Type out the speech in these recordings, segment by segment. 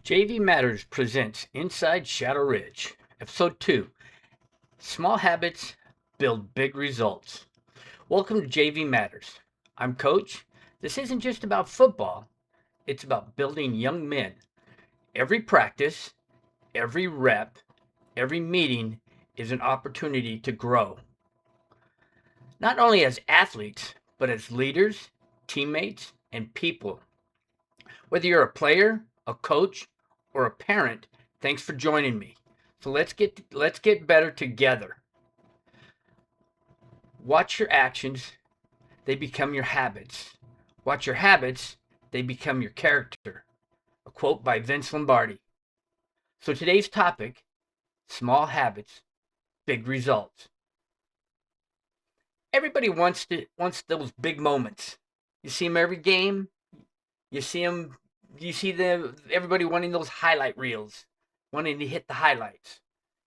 JV Matters presents Inside Shadow Ridge, Episode 2 Small Habits Build Big Results. Welcome to JV Matters. I'm Coach. This isn't just about football, it's about building young men. Every practice, every rep, every meeting is an opportunity to grow. Not only as athletes, but as leaders, teammates, and people. Whether you're a player, a coach, or a parent, thanks for joining me. So let's get better together. Watch your actions, they become your habits. Watch your habits, they become your character. A quote by Vince Lombardi. So today's topic, small habits, big results. Everybody wants those big moments. You see them every game. You see them. You see everybody wanting those highlight reels, wanting to hit the highlights.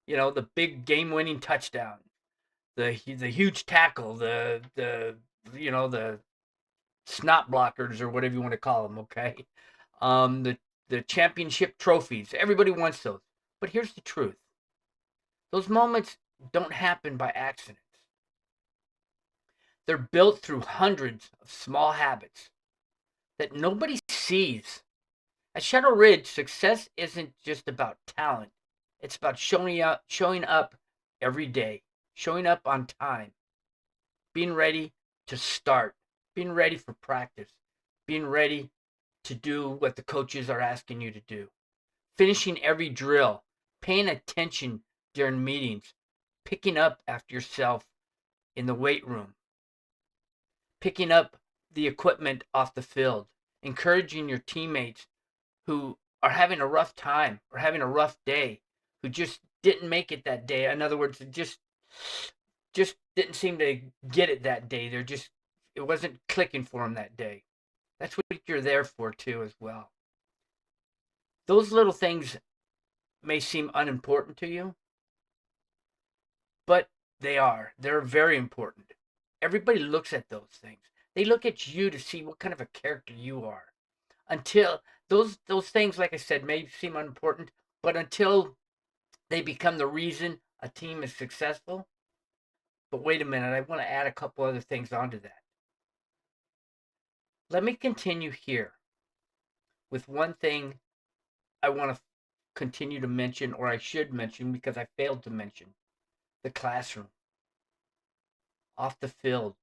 You know, the big game-winning touchdown, the huge tackle, the snot blockers or whatever you want to call them. Okay, the championship trophies. Everybody wants those. But here's the truth: those moments don't happen by accident. They're built through hundreds of small habits that nobody sees. At Shadow Ridge, success isn't just about talent. It's about showing up every day, showing up on time, being ready to start, being ready for practice, being ready to do what the coaches are asking you to do, finishing every drill, paying attention during meetings, picking up after yourself in the weight room, picking up the equipment off the field, encouraging your teammates who are having a rough time or having a rough day, who just didn't make it that day. In other words, just didn't seem to get it that day. It wasn't clicking for them that day. That's what you're there for too, as well. Those little things may seem unimportant to you, but they are. They're very important. Everybody looks at those things. They look at you to see what kind of a character you are. Until those things, like I said, may seem unimportant, but until they become the reason a team is successful. But wait a minute, I want to add a couple other things onto that. Let me continue here with one thing I want to continue to mention, or I should mention because I failed to mention: the classroom, off the field,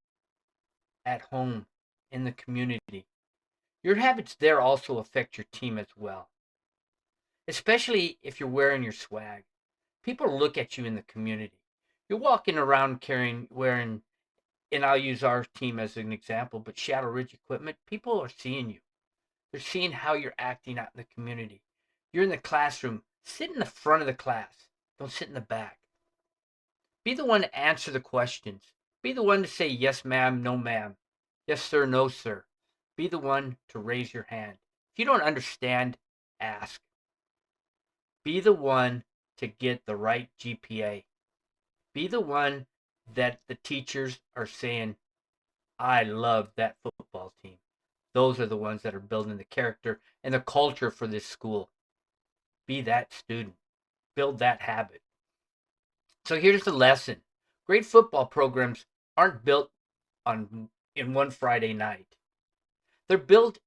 at home, in the community. Your habits there also affect your team as well, especially if you're wearing your swag. People look at you in the community. You're walking around wearing, and I'll use our team as an example, but Shadow Ridge equipment. People are seeing you. They're seeing how you're acting out in the community. You're in the classroom. Sit in the front of the class. Don't sit in the back. Be the one to answer the questions. Be the one to say yes, ma'am, no, ma'am. Yes, sir, no, sir. Be the one to raise your hand. If you don't understand, ask. Be the one to get the right GPA. Be the one that the teachers are saying, I love that football team. Those are the ones that are building the character and the culture for this school. Be that student. Build that habit. So here's the lesson. Great football programs aren't built in one Friday night. They're built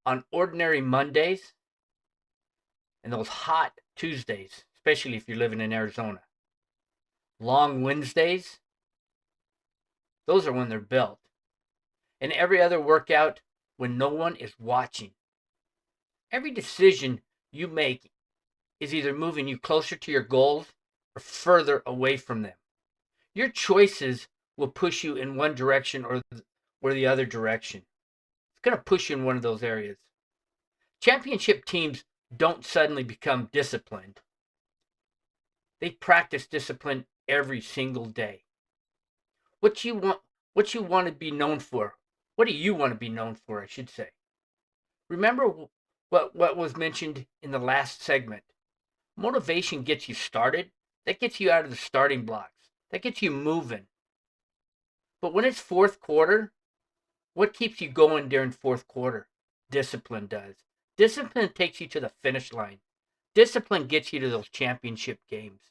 on ordinary Mondays and those hot Tuesdays, especially if you're living in Arizona. Long Wednesdays, those are when they're built. And every other workout when no one is watching. Every decision you make is either moving you closer to your goals or further away from them. Your choices will push you in one direction or the other direction. It's going to push you in one of those areas. Championship teams don't suddenly become disciplined. They practice discipline every single day. What you want to be known for? What do you want to be known for, I should say? Remember what was mentioned in the last segment. Motivation gets you started. That gets you out of the starting blocks. That gets you moving. But when it's fourth quarter, what keeps you going during fourth quarter? Discipline does. Discipline takes you to the finish line. Discipline gets you to those championship games.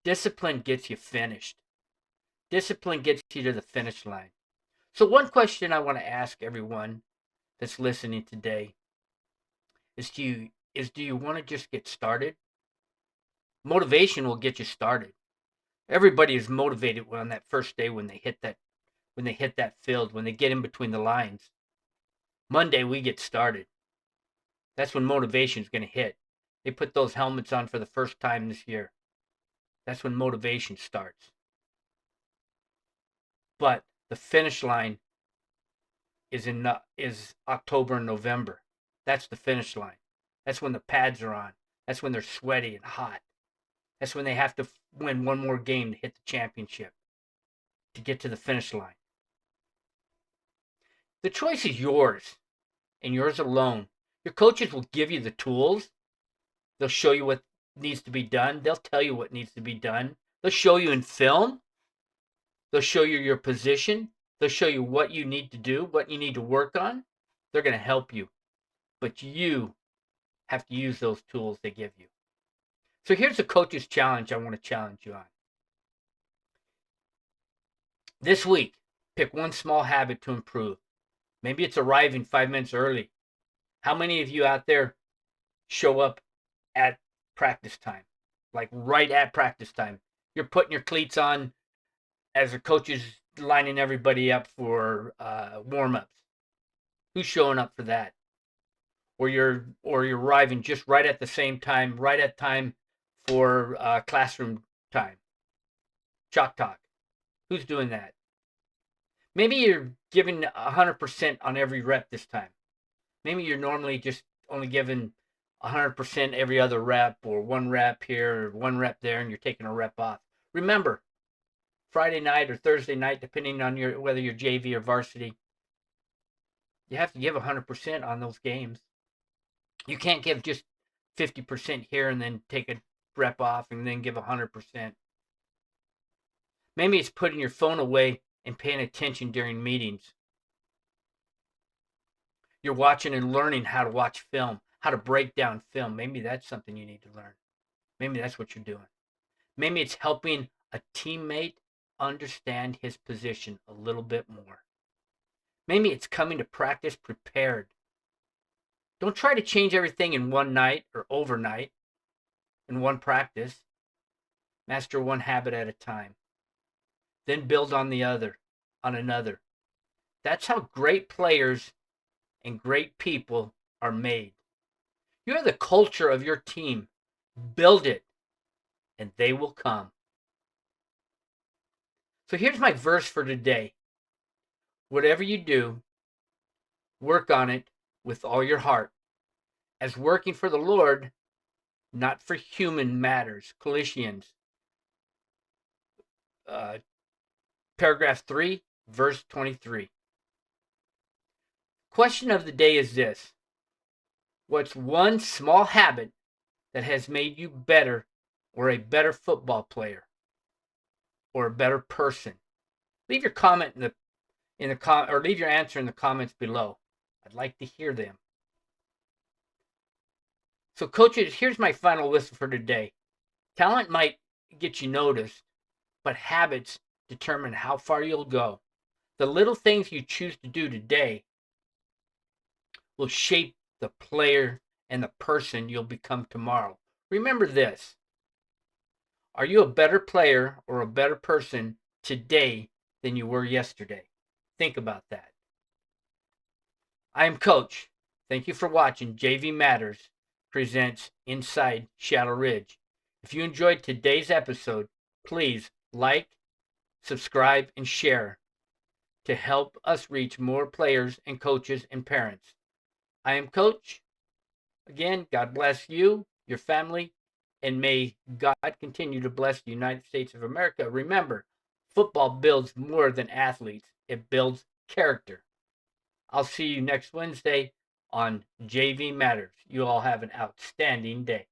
Discipline gets you finished. Discipline gets you to the finish line. So one question I want to ask everyone that's listening today is do you want to just get started? Motivation will get you started. Everybody is motivated on that first day when they hit that field, when they get in between the lines. Monday we get started. That's when motivation is going to hit. They put those helmets on for the first time this year. That's when motivation starts. But the finish line is October and November. That's the finish line. That's when the pads are on. That's when they're sweaty and hot. That's when they have to win one more game to hit the championship, to get to the finish line. The choice is yours, and yours alone. Your coaches will give you the tools. They'll show you what needs to be done. They'll tell you what needs to be done. They'll show you in film. They'll show you your position. They'll show you what you need to do, what you need to work on. They're going to help you. But you have to use those tools they give you. So here's a coach's challenge I want to challenge you on. This week, pick one small habit to improve. Maybe it's arriving 5 minutes early. How many of you out there show up at practice time? Like right at practice time. You're putting your cleats on as the coach is lining everybody up for warm-ups. Who's showing up for that? Or you're arriving just right at the same time, right at time for classroom time. Chalk talk. Who's doing that? Maybe you're giving 100% on every rep this time. Maybe you're normally just only giving 100% every other rep, or one rep here, or one rep there, and you're taking a rep off. Remember, Friday night or Thursday night, depending on whether you're JV or varsity, you have to give 100% on those games. You can't give just 50% here and then take a rep off and then give 100%. Maybe it's putting your phone away and paying attention during meetings. You're watching and learning how to watch film, how to break down film. Maybe that's something you need to learn. Maybe that's what you're doing. Maybe it's helping a teammate understand his position a little bit more. Maybe it's coming to practice prepared. Don't try to change everything in one night or overnight in one practice. Master one habit at a time. Then build on another. That's how great players and great people are made. You're the culture of your team. Build it, and they will come. So here's my verse for today. Whatever you do, work on it with all your heart, as working for the Lord, not for human matters. Colossians, paragraph 3, verse 23. Question of the day is this. What's one small habit that has made you better, or a better football player, or a better person? Leave your comment or leave your answer in the comments below. I'd like to hear them. So coaches, here's my final whistle for today. Talent might get you noticed, but habits determine how far you'll go. The little things you choose to do today will shape the player and the person you'll become tomorrow. Remember this. Are you a better player or a better person today than you were yesterday? Think about that. I am Coach. Thank you for watching JV Matters presents Inside Shadow Ridge. If you enjoyed today's episode, please like, subscribe, and share to help us reach more players and coaches and parents. I am Coach. Again, God bless you, your family, and may God continue to bless the United States of America. Remember, football builds more than athletes. It builds character. I'll see you next Wednesday on JV Matters. You all have an outstanding day.